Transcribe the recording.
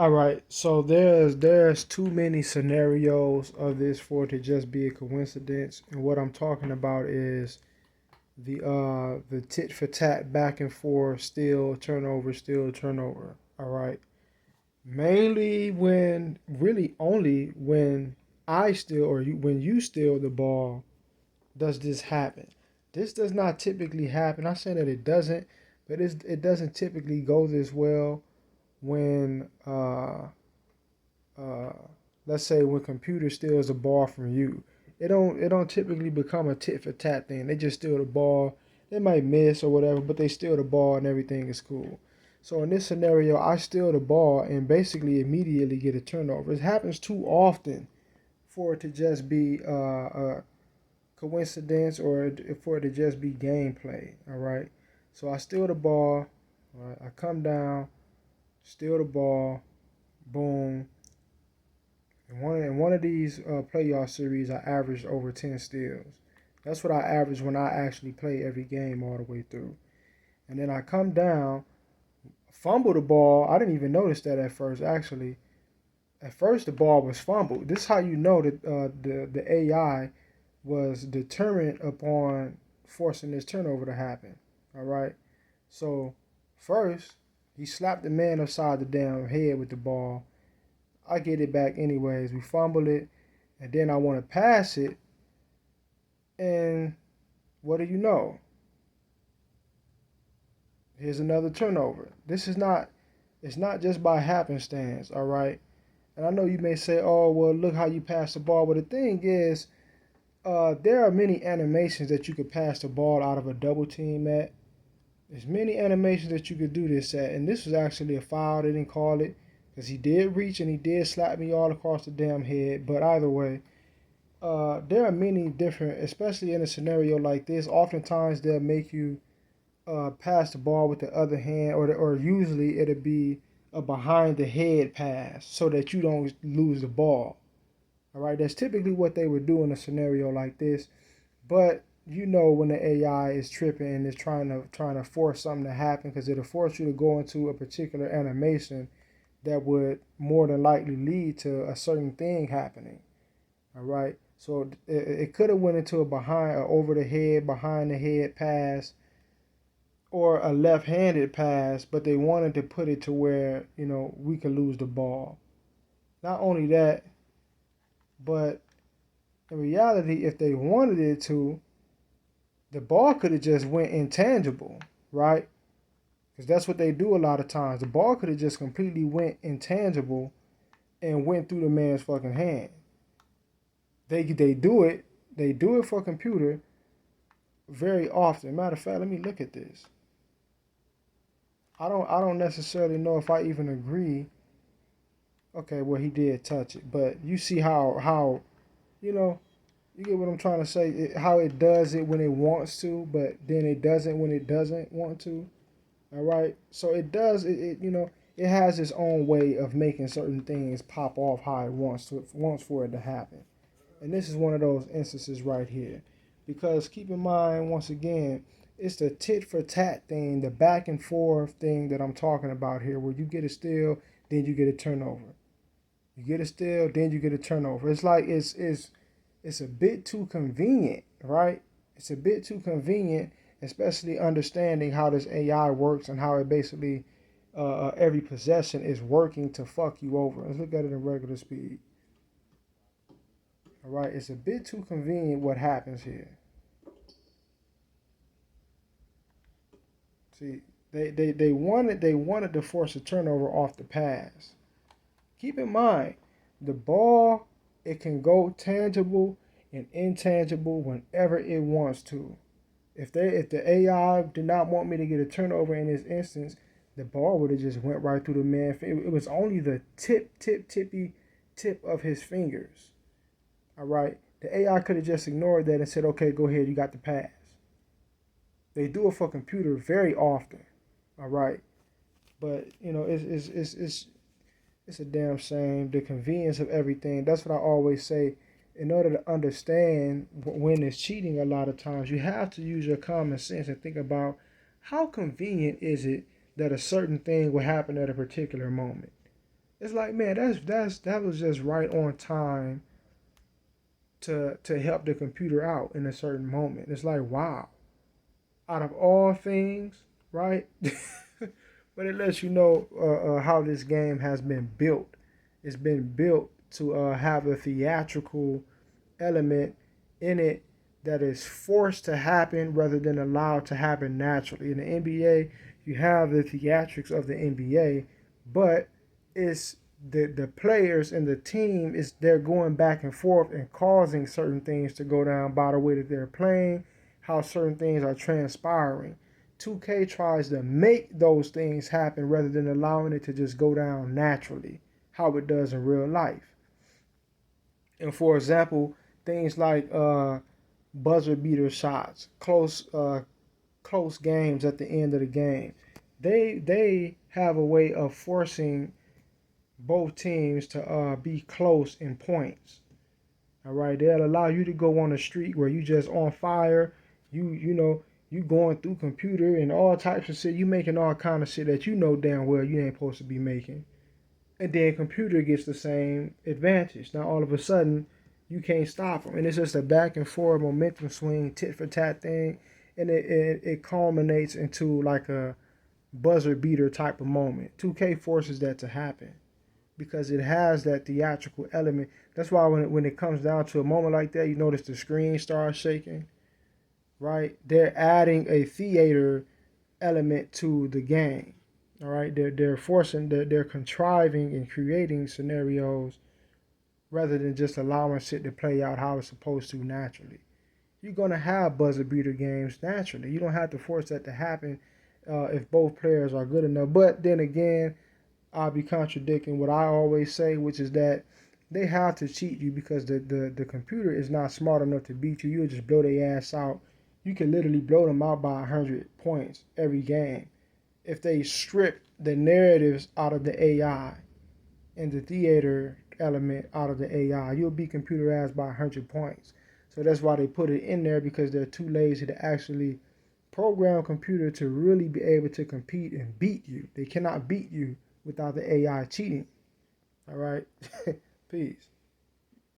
All right, so there's too many scenarios of this for it to just be a coincidence. And what I'm talking about is the tit for tat, back and forth, still turnover, still turnover. All right. Mainly when, really only when I steal or when you steal the ball, does this happen. This does not typically happen. I say that it doesn't, but it doesn't typically go this well when uh, let's say when computer steals the ball from you. It don't typically become a tit for tat thing. They just steal the ball. They might miss or whatever, but they steal the ball and everything is cool. So in this scenario, I steal the ball and basically immediately get a turnover. It happens too often for it to just be a coincidence or for it to just be gameplay. All right. So I steal the ball. All right, I come down, steal the ball, boom. In one of these playoff series, I averaged over 10 steals. That's what I average when I actually play every game all the way through. And then I come down, fumble the ball. I didn't even notice that at first. Actually, at first the ball was fumbled. This is how you know that the AI was determined upon forcing this turnover to happen. All right. So first he slapped the man upside the damn head with the ball. I get it back anyways. We fumble it, and then I want to pass it, and what do you know? Here's another turnover. This is not. It's not just by happenstance, all right. And I know you may say, "Oh, well, look how you pass the ball." But the thing is, there are many animations that you could pass the ball out of a double team at. There's many animations that you could do this at, and this was actually a foul. They didn't call it because he did reach and he did slap me all across the damn head. But either way, there are many different, especially in a scenario like this. Oftentimes they'll make you pass the ball with the other hand, or usually it'll be a behind the head pass so that you don't lose the ball. All right, that's typically what they would do in a scenario like this. But you know when the AI is tripping and is trying to force something to happen because it'll force you to go into a particular animation that would more than likely lead to a certain thing happening. All right. So it could have went into a behind or over the head, behind the head pass, or a left-handed pass, but they wanted to put it to where we could lose the ball. Not only that, but in reality, if they wanted it to, the ball could have just went intangible, right? Because that's what they do a lot of times. The ball could have just completely went intangible and went through the man's fucking hand. They do it. They do it for computer very often. Matter of fact, let me look at this. I don't necessarily know if I even agree. Okay, well he did touch it, but you see how you know you get what I'm trying to say. How it does it when it wants to, but then it doesn't when it doesn't want to. All right, so it does it has its own way of making certain things pop off how it wants for it to happen. And this is one of those instances right here. Because keep in mind, once again, it's the tit for tat thing, the back and forth thing that I'm talking about here, where you get a steal, then you get a turnover. You get a steal, then you get a turnover. It's like it's a bit too convenient, right? It's a bit too convenient, especially understanding how this AI works and how it basically every possession is working to fuck you over. Let's look at it in regular speed. All right, it's a bit too convenient what happens here. See, they wanted to force a turnover off the pass. Keep in mind, the ball it can go tangible and intangible whenever it wants to. If the AI did not want me to get a turnover in this instance, the ball would have just went right through the man. It was only the tippy tip of his fingers. All right, the AI could have just ignored that and said, "Okay, go ahead, you got the pass." They do it for computer very often. All right, but it's a damn shame the convenience of everything. That's what I always say. In order to understand when it's cheating, a lot of times you have to use your common sense and think about how convenient is it that a certain thing will happen at a particular moment. It's like, man, that was just right on time to help the computer out in a certain moment. It's like, wow, out of all things, right? But it lets you know how this game has been built. It's been built to have a theatrical element in it that is forced to happen rather than allowed to happen naturally. In the NBA, you have the theatrics of the NBA, but it's the players and the team is they're going back and forth and causing certain things to go down by the way that they're playing, how certain things are transpiring. 2K tries to make those things happen rather than allowing it to just go down naturally, how it does in real life. And for example, things like buzzer beater shots, close games at the end of the game, they have a way of forcing both teams to be close in points. All right, they'll allow you to go on a streak where you just on fire. You going through computer and all types of shit. You making all kind of shit that you know damn well you ain't supposed to be making. And then computer gets the same advantage. Now all of a sudden you can't stop them, and it's just a back and forth momentum swing, tit for tat thing, and it culminates into like a buzzer beater type of moment. 2K forces that to happen because it has that theatrical element. That's why when it comes down to a moment like that, you notice the screen starts shaking, right? They're adding a theater element to the game. All right, they're forcing, they're contriving and creating scenarios rather than just allowing shit to play out how it's supposed to naturally. You're gonna have buzzer beater games naturally. You don't have to force that to happen if both players are good enough. But then again, I'll be contradicting what I always say, which is that they have to cheat you because the computer is not smart enough to beat you. You'll just blow their ass out. You can literally blow them out by 100 points every game if they strip the narratives out of the AI and the theater element out of the AI. You'll be computerized by 100 points. So that's why they put it in there, because they're too lazy to actually program a computer to really be able to compete and beat you. They cannot beat you without the AI cheating. All right? Peace.